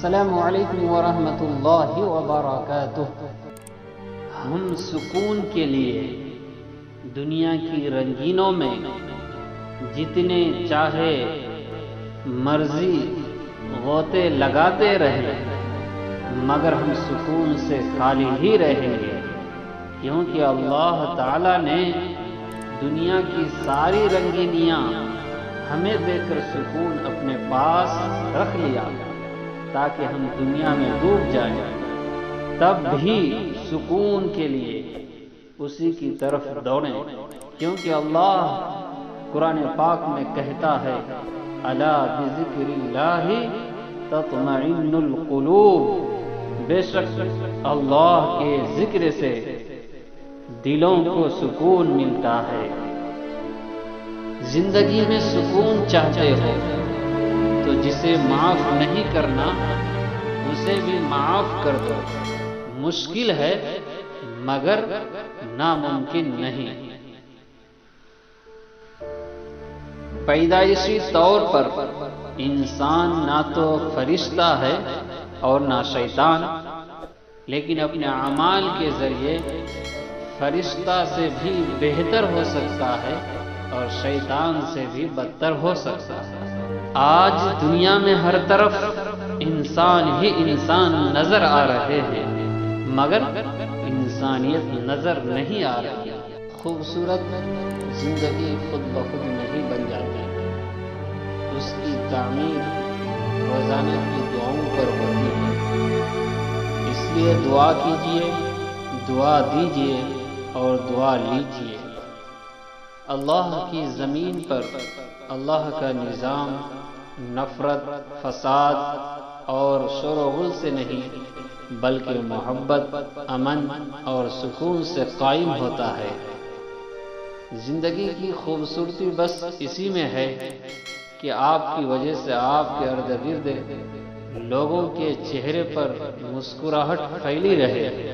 السلام علیکم ورحمۃ اللہ وبرکاتہ۔ ہم سکون کے لیے دنیا کی رنگینوں میں جتنے چاہے مرضی غوطے لگاتے رہیں مگر ہم سکون سے خالی ہی رہیں گے، کیونکہ اللہ تعالی نے دنیا کی ساری رنگینیاں ہمیں دے کر سکون اپنے پاس رکھ لیا تاکہ ہم دنیا میں ڈوب جائیں، تب بھی سکون کے لیے اسی کی طرف دوڑیں، کیونکہ اللہ قرآن پاک میں کہتا ہے الا بذکر اللہ تطمئن القلوب، بے شک اللہ کے ذکر سے دلوں کو سکون ملتا ہے۔ زندگی میں سکون چاہتے ہو تو جسے معاف نہیں کرنا اسے بھی معاف کر دو، مشکل ہے مگر ناممکن نہیں۔ پیدائشی طور پر انسان نہ تو فرشتہ ہے اور نہ شیطان، لیکن اپنے اعمال کے ذریعے فرشتہ سے بھی بہتر ہو سکتا ہے اور شیطان سے بھی بدتر ہو سکتا ہے۔ آج دنیا میں ہر طرف انسان ہی انسان نظر آ رہے ہیں مگر انسانیت نظر نہیں آ رہی۔ خوبصورت زندگی خود بخود نہیں بن جاتی، اس کی تعمیر روزانہ کی دعاؤں پر ہوتی ہے، اس لیے دعا کیجیے، دعا دیجیے اور دعا لیجیے۔ اللہ کی زمین پر اللہ کا نظام نفرت، فساد اور شور و غل سے نہیں بلکہ محبت، امن اور سکون سے قائم ہوتا ہے۔ زندگی کی خوبصورتی بس اسی میں ہے کہ آپ کی وجہ سے آپ کے ارد گرد لوگوں کے چہرے پر مسکراہٹ پھیلی رہے۔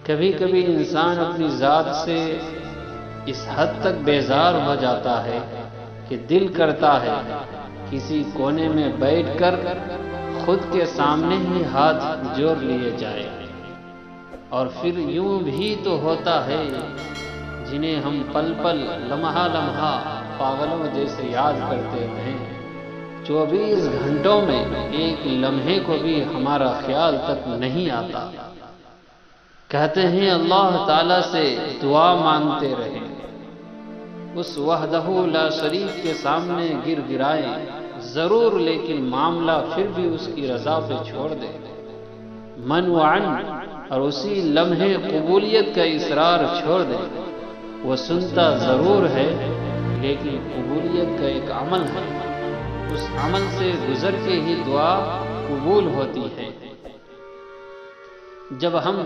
کبھی کبھی انسان اپنی ذات سے اس حد تک بیزار ہو جاتا ہے کہ دل کرتا ہے کسی کونے میں بیٹھ کر خود کے سامنے ہی ہاتھ جوڑ لیے جائے۔ اور پھر یوں بھی تو ہوتا ہے جنہیں ہم پل پل، لمحہ لمحہ پاگلوں جیسے یاد کرتے ہیں، 24 گھنٹوں میں ایک لمحے کو بھی ہمارا خیال تک نہیں آتا۔ کہتے ہیں اللہ تعالیٰ سے دعا مانگتے رہیں، اس وحدہ لا شریک کے سامنے گر گرائیں ضرور، لیکن معاملہ پھر بھی اس کی رضا پہ چھوڑ دیں منوعاً، اور اسی لمحے قبولیت کا اصرار چھوڑ دیں۔ وہ سنتا ضرور ہے لیکن قبولیت کا ایک عمل ہے، اس عمل سے گزر کے ہی دعا قبول ہوتی ہے۔ جب ہم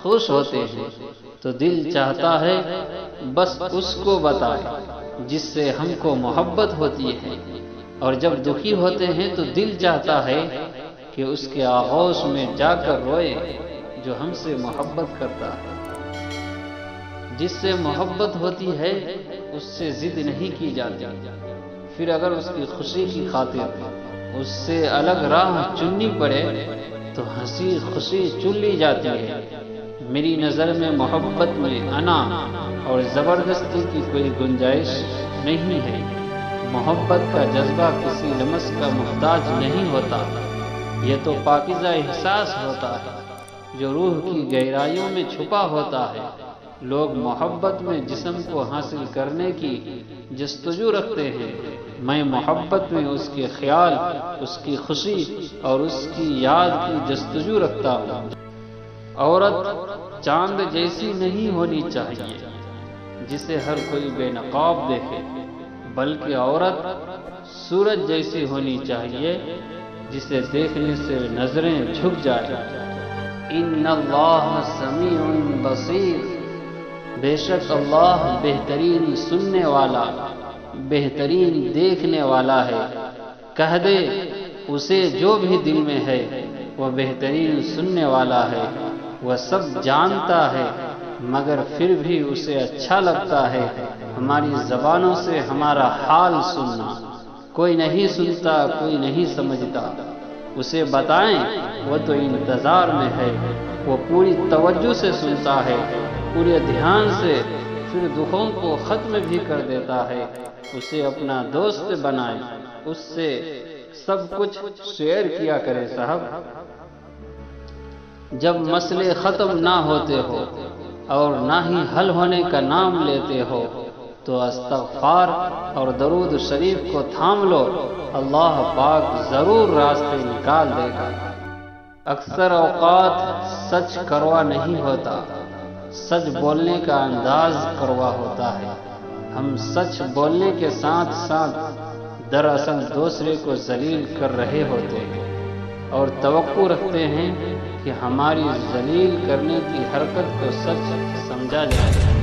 خوش ہوتے ہیں تو دل چاہتا ہے بس اس کو بتائے جس سے ہم کو محبت ہوتی ہے، اور جب دکھی ہوتے ہیں تو دل چاہتا ہے کہ اس کے آغوش میں جا کر روئے جو ہم سے محبت کرتا ہے۔ جس سے محبت ہوتی ہے اس سے ضد نہیں کی جاتی، پھر اگر اس کی خوشی کی خاطر اس سے الگ راہ چننی پڑے تو ہنسی خوشی چن لی جاتی ہے۔ میری نظر میں محبت میں انا اور زبردستی کی کوئی گنجائش نہیں ہے۔ محبت کا جذبہ کسی لمس کا محتاج نہیں ہوتا، یہ تو پاکیزہ احساس ہوتا ہے جو روح کی گہرائیوں میں چھپا ہوتا ہے۔ لوگ محبت میں جسم کو حاصل کرنے کی جستجو رکھتے ہیں، میں محبت میں اس کے خیال، اس کی خوشی اور اس کی یاد کی جستجو رکھتا ہوں۔ عورت چاند جیسی نہیں ہونی چاہیے جسے ہر کوئی بے نقاب دیکھے، بلکہ عورت سورج جیسی ہونی چاہیے جسے دیکھنے سے نظریں جھک جائیں۔ ان اللہ سمیع بصیر، بے شک اللہ بہترین سننے والا، بہترین دیکھنے والا ہے۔ کہہ دے اسے جو بھی دل میں ہے، وہ بہترین سننے والا ہے، وہ سب جانتا ہے مگر پھر بھی اسے اچھا لگتا ہے ہماری زبانوں سے ہمارا حال سننا۔ کوئی نہیں سنتا، کوئی نہیں سمجھتا، اسے بتائیں، وہ تو انتظار میں ہے، وہ پوری توجہ سے سنتا ہے، پورے دھیان سے، پھر دکھوں کو ختم بھی کر دیتا ہے۔ اسے اپنا دوست بنائیں، اس سے سب کچھ شیئر کیا کرے صاحب۔ جب مسئلے ختم نہ ہوتے ہو اور نہ ہی حل ہونے کا نام لیتے ہو تو استغفار اور درود شریف کو تھام لو، اللہ پاک ضرور راستے نکال دے گا۔ اکثر اوقات سچ کروا نہیں ہوتا، سچ بولنے کا انداز کروا ہوتا ہے۔ ہم سچ بولنے کے ساتھ ساتھ دراصل دوسرے کو ذلیل کر رہے ہوتے ہیں اور توقع رکھتے ہیں کہ ہماری ذلیل کرنے کی حرکت کو سچ سمجھا جائے۔